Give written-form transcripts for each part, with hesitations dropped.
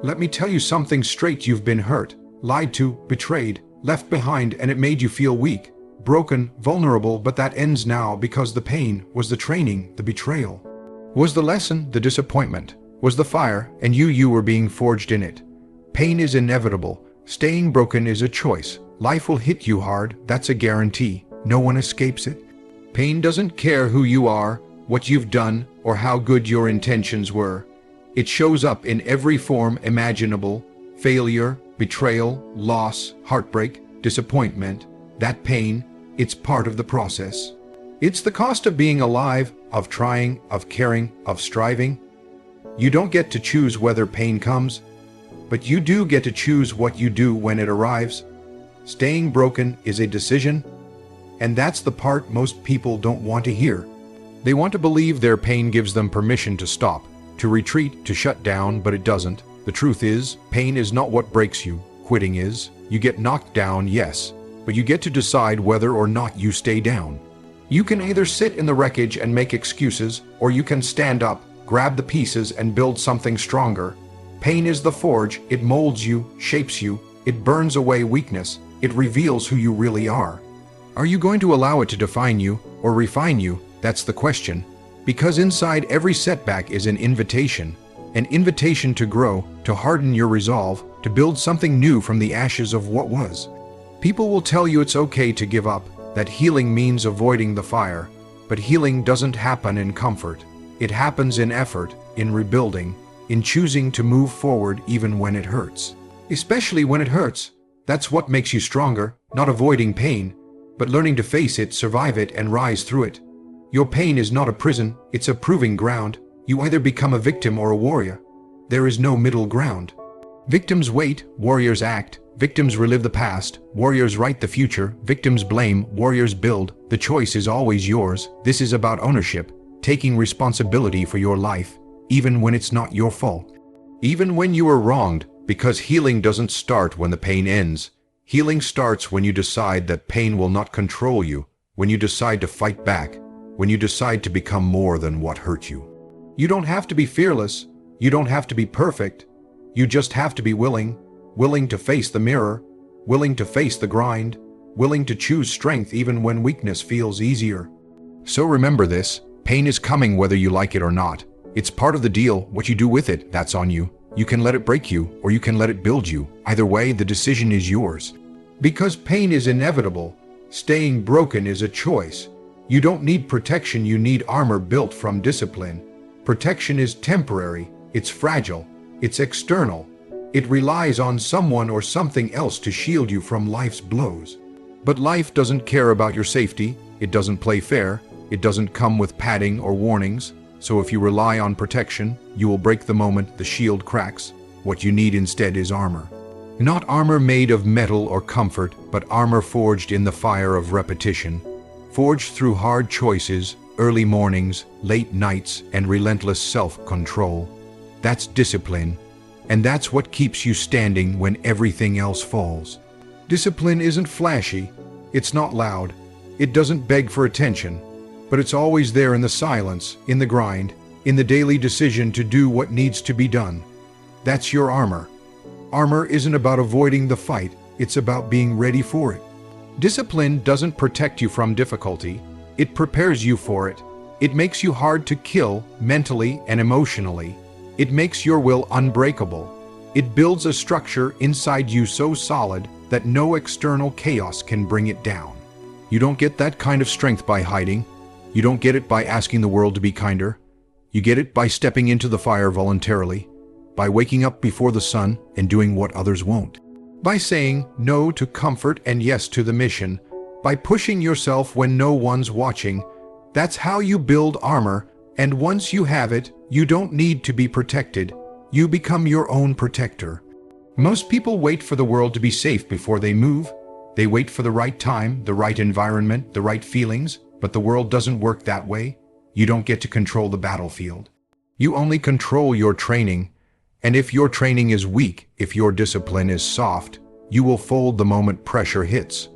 Let me tell you something straight. You've been hurt, lied to, betrayed, left behind, and it made you feel weak, broken, vulnerable, but that ends now because the pain was the training, the betrayal was the lesson, the disappointment was the fire, and you were being forged in it. Pain is inevitable. Staying broken is a choice. Life will hit you hard, that's a guarantee. No one escapes it. Pain doesn't care who you are, what you've done, or how good your intentions were. It shows up in every form imaginable: failure, betrayal, loss, heartbreak, disappointment. That pain, it's part of the process. It's the cost of being alive, of trying, of caring, of striving. You don't get to choose whether pain comes, but you do get to choose what you do when it arrives. Staying broken is a decision, and that's the part most people don't want to hear. They want to believe their pain gives them permission to stop, to retreat, to shut down, but it doesn't. The truth is, pain is not what breaks you. Quitting is. You get knocked down, yes, but you get to decide whether or not you stay down. You can either sit in the wreckage and make excuses, or you can stand up, grab the pieces, and build something stronger. Pain is the forge. It molds you, shapes you, it burns away weakness, it reveals who you really are. Are you going to allow it to define you, or refine you? That's the question. Because inside every setback is an invitation to grow, to harden your resolve, to build something new from the ashes of what was. People will tell you it's okay to give up, that healing means avoiding the fire, but healing doesn't happen in comfort. It happens in effort, in rebuilding, in choosing to move forward even when it hurts. Especially when it hurts. That's what makes you stronger, not avoiding pain, but learning to face it, survive it, and rise through it. Your pain is not a prison, it's a proving ground. You either become a victim or a warrior. There is no middle ground. Victims wait, warriors act. Victims relive the past, warriors write the future. Victims blame, warriors build. The choice is always yours. This is about ownership, taking responsibility for your life, even when it's not your fault. Even when you are wronged, because healing doesn't start when the pain ends. Healing starts when you decide that pain will not control you, when you decide to fight back, when you decide to become more than what hurt you. You don't have to be fearless, you don't have to be perfect, you just have to be willing to face the mirror, willing to face the grind, willing to choose strength even when weakness feels easier. So remember this, pain is coming whether you like it or not. It's part of the deal. What you do with it, that's on you. You can let it break you, or you can let it build you. Either way, the decision is yours. Because pain is inevitable, staying broken is a choice. You don't need protection, you need armor built from discipline. Protection is temporary, it's fragile, it's external. It relies on someone or something else to shield you from life's blows. But life doesn't care about your safety, it doesn't play fair, it doesn't come with padding or warnings. So if you rely on protection, you will break the moment the shield cracks. What you need instead is armor. Not armor made of metal or comfort, but armor forged in the fire of repetition. Forged through hard choices, early mornings, late nights, and relentless self-control. That's discipline. And that's what keeps you standing when everything else falls. Discipline isn't flashy. It's not loud. It doesn't beg for attention. But it's always there in the silence, in the grind, in the daily decision to do what needs to be done. That's your armor. Armor isn't about avoiding the fight, it's about being ready for it. Discipline doesn't protect you from difficulty, it prepares you for it. It makes you hard to kill, mentally and emotionally. It makes your will unbreakable. It builds a structure inside you so solid that no external chaos can bring it down. You don't get that kind of strength by hiding. You don't get it by asking the world to be kinder. You get it by stepping into the fire voluntarily, by waking up before the sun and doing what others won't, by saying no to comfort and yes to the mission, by pushing yourself when no one's watching. That's how you build armor, and once you have it, you don't need to be protected. You become your own protector. Most people wait for the world to be safe before they move. They wait for the right time, the right environment, the right feelings. But the world doesn't work that way. You don't get to control the battlefield. You only control your training. And if your training is weak, if your discipline is soft, you will fold the moment pressure hits.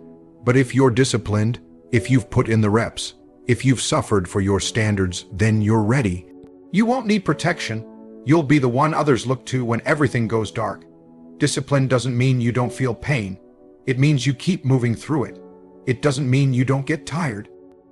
But if you're disciplined, if you've put in the reps, if you've suffered for your standards, then you're ready. You won't need protection. You'll be the one others look to when everything goes dark. Discipline doesn't mean you don't feel pain. It means you keep moving through it. It doesn't mean you don't get tired.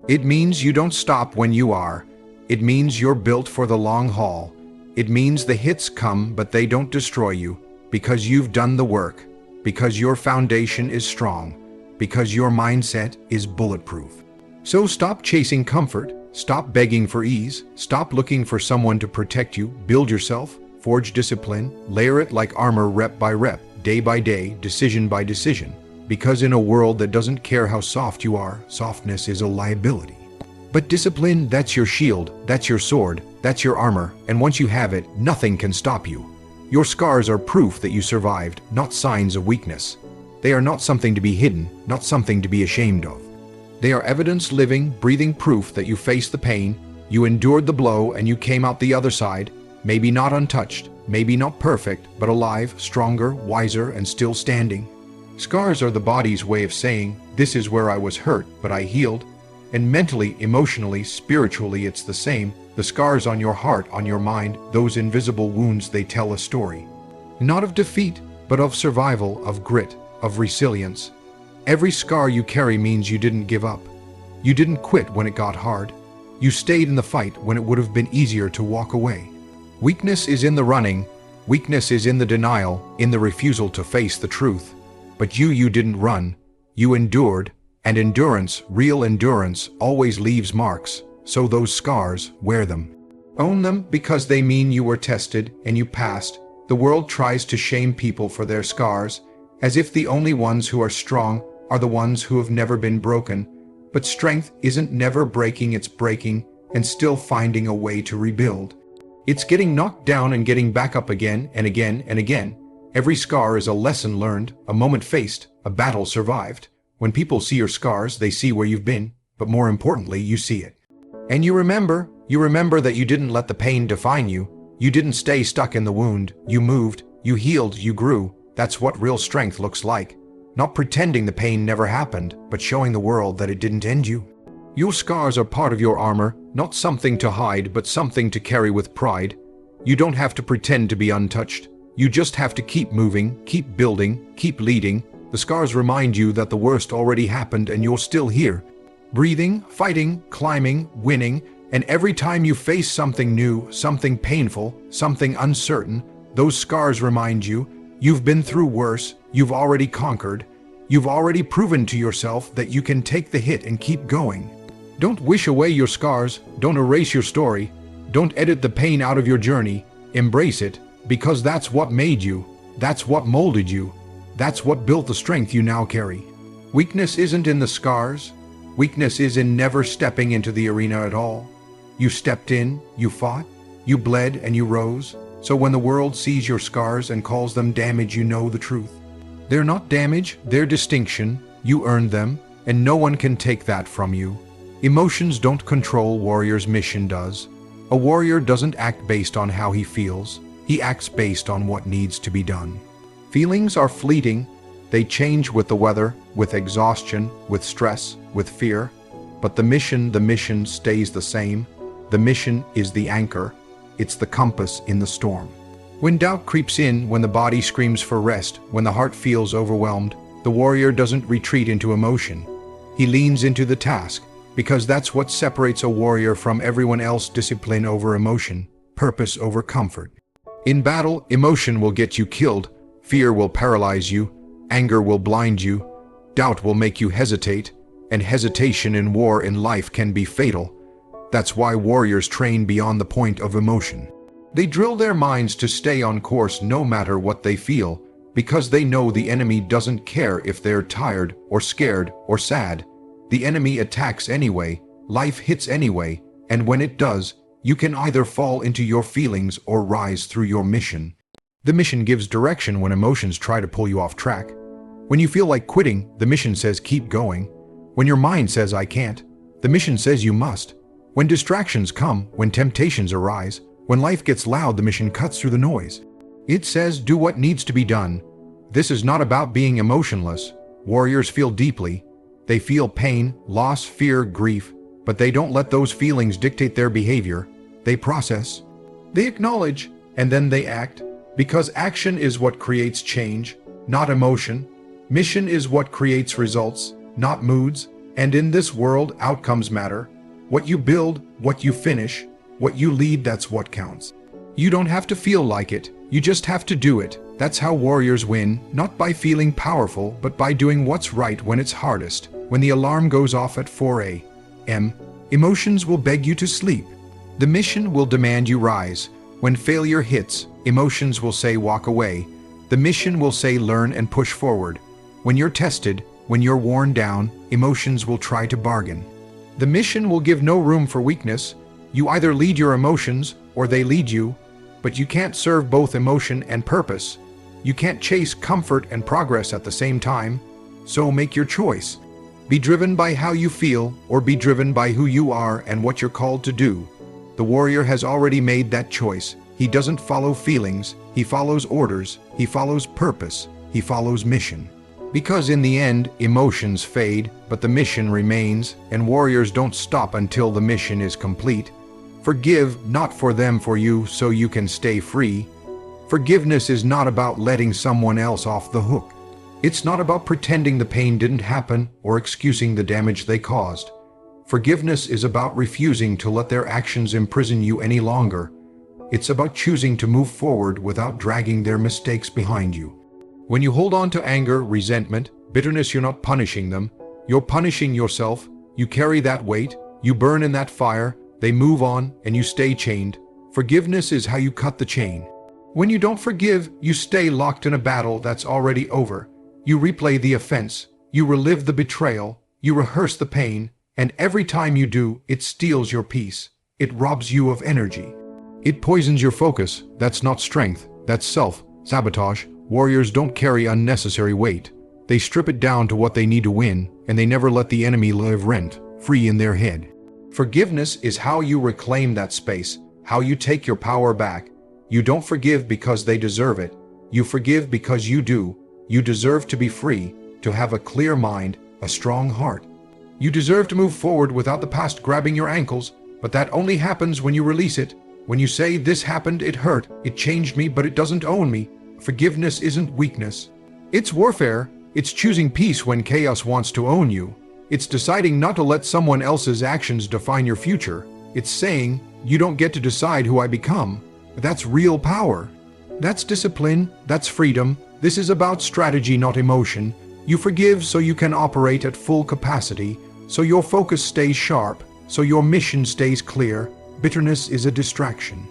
It means you don't stop when you are. It means you're built for the long haul. It means the hits come, but they don't destroy you, because you've done the work, because your foundation is strong, because your mindset is bulletproof. So stop chasing comfort, stop begging for ease, stop looking for someone to protect you, build yourself, forge discipline, layer it like armor rep by rep, day by day, decision by decision. Because in a world that doesn't care how soft you are, softness is a liability. But discipline, that's your shield, that's your sword, that's your armor, and once you have it, nothing can stop you. Your scars are proof that you survived, not signs of weakness. They are not something to be hidden, not something to be ashamed of. They are evidence, living, breathing proof that you faced the pain, you endured the blow, and you came out the other side, maybe not untouched, maybe not perfect, but alive, stronger, wiser, and still standing. Scars are the body's way of saying, this is where I was hurt, but I healed. And mentally, emotionally, spiritually, it's the same. The scars on your heart, on your mind, those invisible wounds, they tell a story. Not of defeat, but of survival, of grit, of resilience. Every scar you carry means you didn't give up. You didn't quit when it got hard. You stayed in the fight when it would have been easier to walk away. Weakness is in the running. Weakness is in the denial, in the refusal to face the truth. But you didn't run. You endured. And endurance, real endurance, always leaves marks, so those scars, wear them. Own them because they mean you were tested and you passed. The world tries to shame people for their scars, as if the only ones who are strong are the ones who have never been broken. But strength isn't never breaking, it's breaking and still finding a way to rebuild. It's getting knocked down and getting back up again and again and again. Every scar is a lesson learned, a moment faced, a battle survived. When people see your scars, they see where you've been, but more importantly, you see it. And you remember that you didn't let the pain define you. You didn't stay stuck in the wound. You moved, you healed, you grew. That's what real strength looks like. Not pretending the pain never happened, but showing the world that it didn't end you. Your scars are part of your armor, not something to hide, but something to carry with pride. You don't have to pretend to be untouched. You just have to keep moving, keep building, keep leading. The scars remind you that the worst already happened and you're still here. Breathing, fighting, climbing, winning, and every time you face something new, something painful, something uncertain, those scars remind you, you've been through worse, you've already conquered, you've already proven to yourself that you can take the hit and keep going. Don't wish away your scars, don't erase your story, don't edit the pain out of your journey, embrace it, because that's what made you, that's what molded you. That's what built the strength you now carry. Weakness isn't in the scars. Weakness is in never stepping into the arena at all. You stepped in, you fought, you bled, and you rose. So when the world sees your scars and calls them damage, you know the truth. They're not damage, they're distinction. You earned them, and no one can take that from you. Emotions don't control, warrior's mission does. A warrior doesn't act based on how he feels. He acts based on what needs to be done. Feelings are fleeting. They change with the weather, with exhaustion, with stress, with fear. But the mission stays the same. The mission is the anchor. It's the compass in the storm. When doubt creeps in, when the body screams for rest, when the heart feels overwhelmed, the warrior doesn't retreat into emotion. He leans into the task, because that's what separates a warrior from everyone else: discipline over emotion, purpose over comfort. In battle, emotion will get you killed. Fear will paralyze you, anger will blind you, doubt will make you hesitate, and hesitation in war in life can be fatal. That's why warriors train beyond the point of emotion. They drill their minds to stay on course no matter what they feel, because they know the enemy doesn't care if they're tired or scared or sad. The enemy attacks anyway, life hits anyway, and when it does, you can either fall into your feelings or rise through your mission. The mission gives direction when emotions try to pull you off track. When you feel like quitting, the mission says keep going. When your mind says I can't, the mission says you must. When distractions come, when temptations arise, when life gets loud, the mission cuts through the noise. It says do what needs to be done. This is not about being emotionless. Warriors feel deeply. They feel pain, loss, fear, grief, but they don't let those feelings dictate their behavior. They process. They acknowledge. and then they act, because action is what creates change, not emotion. Mission is what creates results, not moods, and in this world, outcomes matter. What you build, what you finish, what you lead, that's what counts. You don't have to feel like it, you just have to do it. That's how warriors win, not by feeling powerful, but by doing what's right when it's hardest. When the alarm goes off at 4 a.m., emotions will beg you to sleep. The mission will demand you rise. When failure hits, emotions will say walk away. The mission will say learn and push forward. When you're tested, when you're worn down, emotions will try to bargain. The mission will give no room for weakness. You either lead your emotions or they lead you, but you can't serve both emotion and purpose. You can't chase comfort and progress at the same time. So make your choice. Be driven by how you feel, or be driven by who you are and what you're called to do. The warrior has already made that choice. He doesn't follow feelings, he follows orders, he follows purpose, he follows mission. Because in the end, emotions fade, but the mission remains, and warriors don't stop until the mission is complete. Forgive, not for them, for you, so you can stay free. Forgiveness is not about letting someone else off the hook. It's not about pretending the pain didn't happen or excusing the damage they caused. Forgiveness is about refusing to let their actions imprison you any longer. It's about choosing to move forward without dragging their mistakes behind you. When you hold on to anger, resentment, bitterness, you're not punishing them. You're punishing yourself. You carry that weight. You burn in that fire. They move on, and you stay chained. Forgiveness is how you cut the chain. When you don't forgive, you stay locked in a battle that's already over. You replay the offense. You relive the betrayal. You rehearse the pain. And every time you do, it steals your peace. It robs you of energy. It poisons your focus. That's not strength. That's self-sabotage. Warriors don't carry unnecessary weight. They strip it down to what they need to win, and they never let the enemy live rent-free in their head. Forgiveness is how you reclaim that space, how you take your power back. You don't forgive because they deserve it. You forgive because you do. You deserve to be free, to have a clear mind, a strong heart. You deserve to move forward without the past grabbing your ankles, but that only happens when you release it. When you say, this happened, it hurt, it changed me, but it doesn't own me. Forgiveness isn't weakness. It's warfare. It's choosing peace when chaos wants to own you. It's deciding not to let someone else's actions define your future. It's saying, you don't get to decide who I become. That's real power. That's discipline. That's freedom. This is about strategy, not emotion. You forgive so you can operate at full capacity, so your focus stays sharp, so your mission stays clear. Bitterness is a distraction.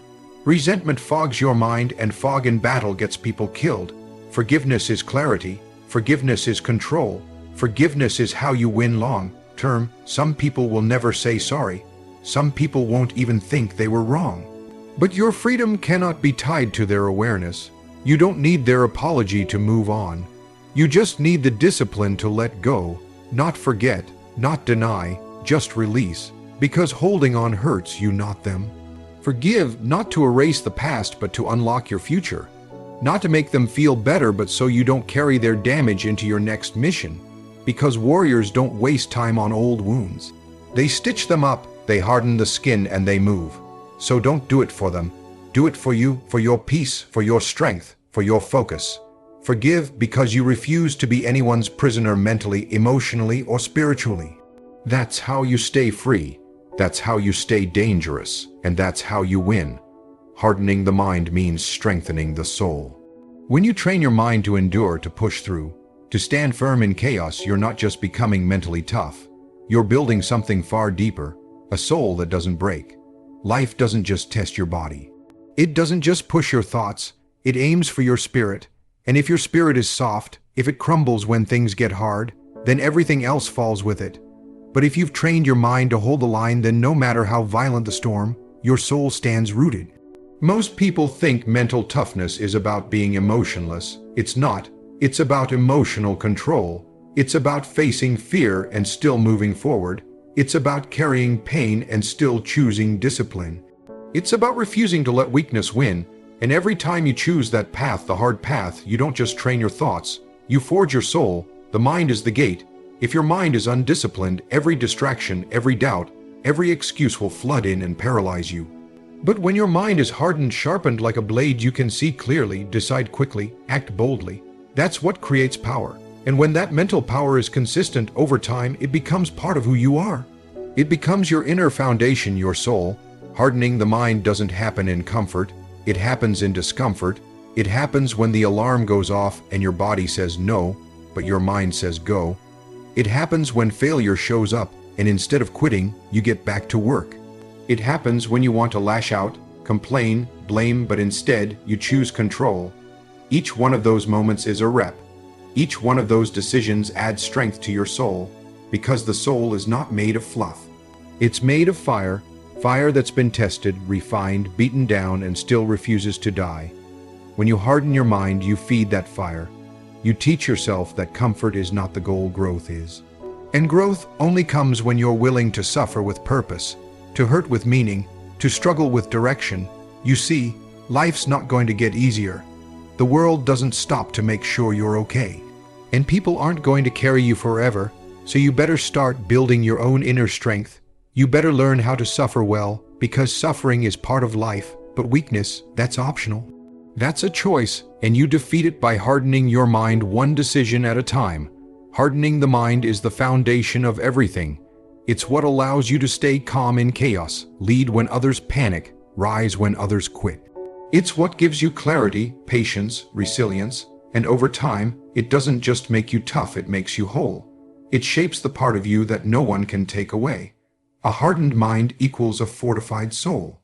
Resentment fogs your mind, and fog in battle gets people killed. Forgiveness is clarity. Forgiveness is control. Forgiveness is how you win long term. Some people will never say sorry. Some people won't even think they were wrong. But your freedom cannot be tied to their awareness. You don't need their apology to move on. You just need the discipline to let go, not forget, not deny, just release. Because holding on hurts you, not them. Forgive, not to erase the past, but to unlock your future. Not to make them feel better, but so you don't carry their damage into your next mission. Because warriors don't waste time on old wounds. They stitch them up, they harden the skin, and they move. So don't do it for them. Do it for you, for your peace, for your strength, for your focus. Forgive because you refuse to be anyone's prisoner mentally, emotionally, or spiritually. That's how you stay free. That's how you stay dangerous, and that's how you win. Hardening the mind means strengthening the soul. When you train your mind to endure, to push through, to stand firm in chaos, you're not just becoming mentally tough. You're building something far deeper, a soul that doesn't break. Life doesn't just test your body. It doesn't just push your thoughts. It aims for your spirit. And if your spirit is soft, if it crumbles when things get hard, then everything else falls with it. But if you've trained your mind to hold the line, then no matter how violent the storm, your soul stands rooted. Most people think mental toughness is about being emotionless. It's not. It's about emotional control. It's about facing fear and still moving forward. It's about carrying pain and still choosing discipline. It's about refusing to let weakness win. And every time you choose that path, the hard path, you don't just train your thoughts. You forge your soul. The mind is the gate. If your mind is undisciplined, every distraction, every doubt, every excuse will flood in and paralyze you. But when your mind is hardened, sharpened like a blade, you can see clearly, decide quickly, act boldly. That's what creates power. And when that mental power is consistent over time, it becomes part of who you are. It becomes your inner foundation, your soul. Hardening the mind doesn't happen in comfort. It happens in discomfort. It happens when the alarm goes off and your body says no, but your mind says go. It happens when failure shows up and instead of quitting, you get back to work. It happens when you want to lash out, complain, blame, but instead you choose control. Each one of those moments is a rep. Each one of those decisions adds strength to your soul, because the soul is not made of fluff. It's made of fire, fire that's been tested, refined, beaten down, and still refuses to die. When you harden your mind, you feed that fire. You teach yourself that comfort is not the goal, growth is. And growth only comes when you're willing to suffer with purpose, to hurt with meaning, to struggle with direction. You see, life's not going to get easier. The world doesn't stop to make sure you're okay. And people aren't going to carry you forever, so you better start building your own inner strength. You better learn how to suffer well, because suffering is part of life, but weakness, that's optional. That's a choice, and you defeat it by hardening your mind one decision at a time. Hardening the mind is the foundation of everything. It's what allows you to stay calm in chaos, lead when others panic, rise when others quit. It's what gives you clarity, patience, resilience, and over time, it doesn't just make you tough, it makes you whole. It shapes the part of you that no one can take away. A hardened mind equals a fortified soul.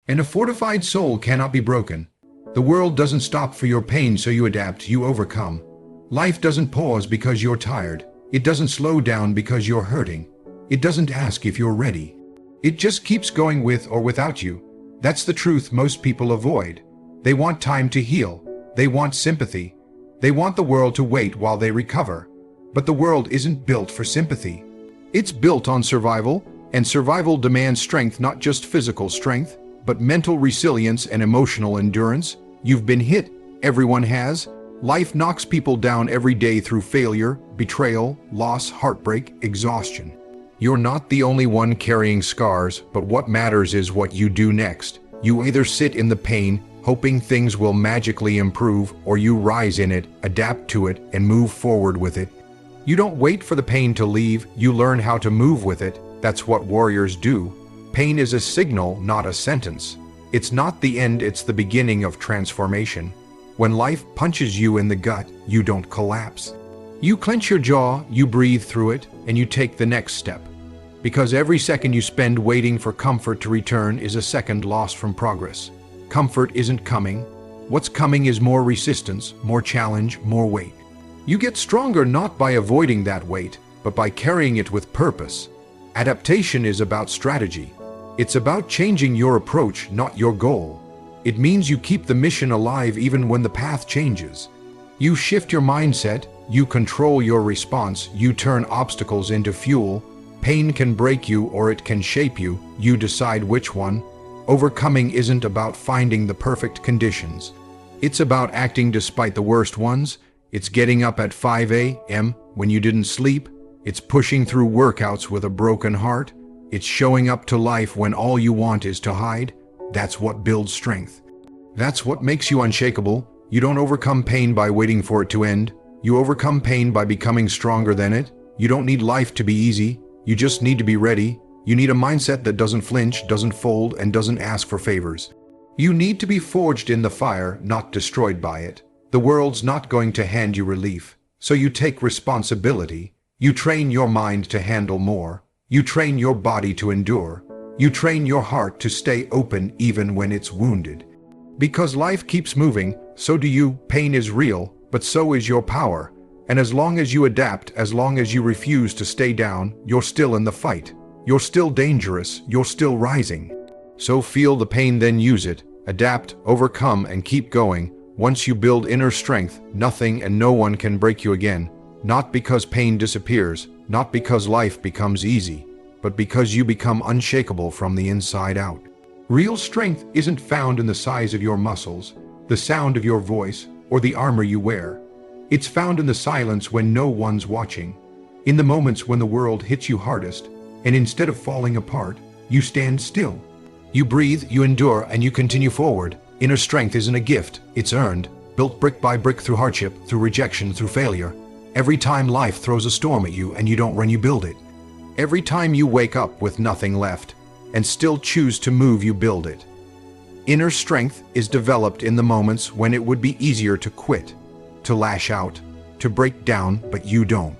And a fortified soul cannot be broken. The world doesn't stop for your pain, so you adapt, you overcome. Life doesn't pause because you're tired. It doesn't slow down because you're hurting. It doesn't ask if you're ready. It just keeps going with or without you. That's the truth most people avoid. They want time to heal. They want sympathy. They want the world to wait while they recover. But the world isn't built for sympathy. It's built on survival, and survival demands strength, not just physical strength, but mental resilience and emotional endurance. You've been hit. Everyone has. Life knocks people down every day through failure, betrayal, loss, heartbreak, exhaustion. You're not the only one carrying scars, but what matters is what you do next. You either sit in the pain, hoping things will magically improve, or you rise in it, adapt to it, and move forward with it. You don't wait for the pain to leave, you learn how to move with it. That's what warriors do. Pain is a signal, not a sentence. It's not the end, it's the beginning of transformation. When life punches you in the gut, you don't collapse. You clench your jaw, you breathe through it, and you take the next step. Because every second you spend waiting for comfort to return is a second lost from progress. Comfort isn't coming. What's coming is more resistance, more challenge, more weight. You get stronger not by avoiding that weight, but by carrying it with purpose. Adaptation is about strategy. It's about changing your approach, not your goal. It means you keep the mission alive even when the path changes. You shift your mindset, you control your response, you turn obstacles into fuel. Pain can break you or it can shape you. You decide which one. Overcoming isn't about finding the perfect conditions. It's about acting despite the worst ones. It's getting up at 5 a.m. when you didn't sleep. It's pushing through workouts with a broken heart. It's showing up to life when all you want is to hide. That's what builds strength. That's what makes you unshakable. You don't overcome pain by waiting for it to end. You overcome pain by becoming stronger than it. You don't need life to be easy. You just need to be ready. You need a mindset that doesn't flinch, doesn't fold, and doesn't ask for favors. You need to be forged in the fire, not destroyed by it. The world's not going to hand you relief. So you take responsibility. You train your mind to handle more. You train your body to endure. You train your heart to stay open even when it's wounded. Because life keeps moving, so do you. Pain is real, but so is your power. And as long as you adapt, as long as you refuse to stay down, you're still in the fight. You're still dangerous, you're still rising. So feel the pain, then use it. Adapt, overcome, and keep going. Once you build inner strength, nothing and no one can break you again. Not because pain disappears, not because life becomes easy, but because you become unshakable from the inside out. Real strength isn't found in the size of your muscles, the sound of your voice, or the armor you wear. It's found in the silence when no one's watching, in the moments when the world hits you hardest, and instead of falling apart, you stand still. You breathe, you endure, and you continue forward. Inner strength isn't a gift, it's earned, built brick by brick through hardship, through rejection, through failure. Every time life throws a storm at you and you don't run, you build it. Every time you wake up with nothing left and still choose to move, you build it. Inner strength is developed in the moments when it would be easier to quit, to lash out, to break down, but you don't.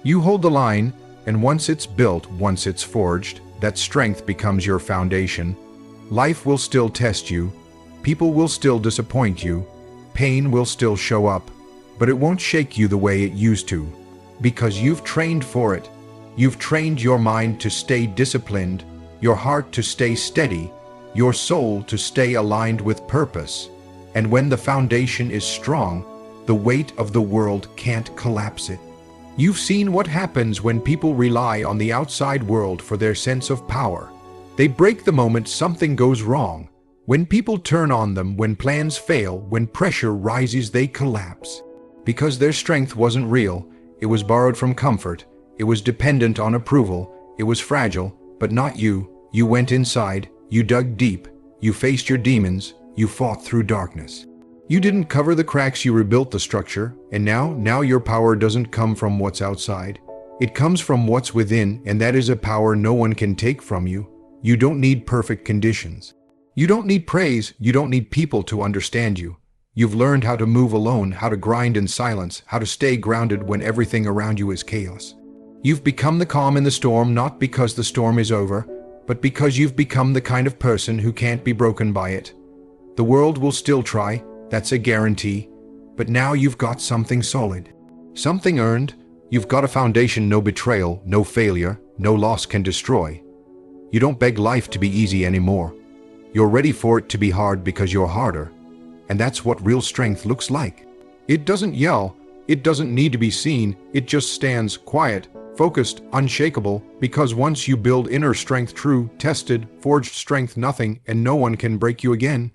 You hold the line, and once it's built, once it's forged, that strength becomes your foundation. Life will still test you, people will still disappoint you, pain will still show up, but it won't shake you the way it used to, because you've trained for it. You've trained your mind to stay disciplined, your heart to stay steady, your soul to stay aligned with purpose. And when the foundation is strong, the weight of the world can't collapse it. You've seen what happens when people rely on the outside world for their sense of power. They break the moment something goes wrong. When people turn on them, when plans fail, when pressure rises, they collapse. Because their strength wasn't real, it was borrowed from comfort, it was dependent on approval, it was fragile, but not you. You went inside, you dug deep, you faced your demons, you fought through darkness. You didn't cover the cracks, you rebuilt the structure, and now your power doesn't come from what's outside. It comes from what's within, and that is a power no one can take from you. You don't need perfect conditions. You don't need praise, you don't need people to understand you. You've learned how to move alone, how to grind in silence, how to stay grounded when everything around you is chaos. You've become the calm in the storm, not because the storm is over, but because you've become the kind of person who can't be broken by it. The world will still try, that's a guarantee, but now you've got something solid, something earned. You've got a foundation no betrayal, no failure, no loss can destroy. You don't beg life to be easy anymore. You're ready for it to be hard because you're harder. And that's what real strength looks like. It doesn't yell, it doesn't need to be seen, it just stands quiet, focused, unshakable, because once you build inner strength, true, tested, forged strength, nothing and no one can break you again.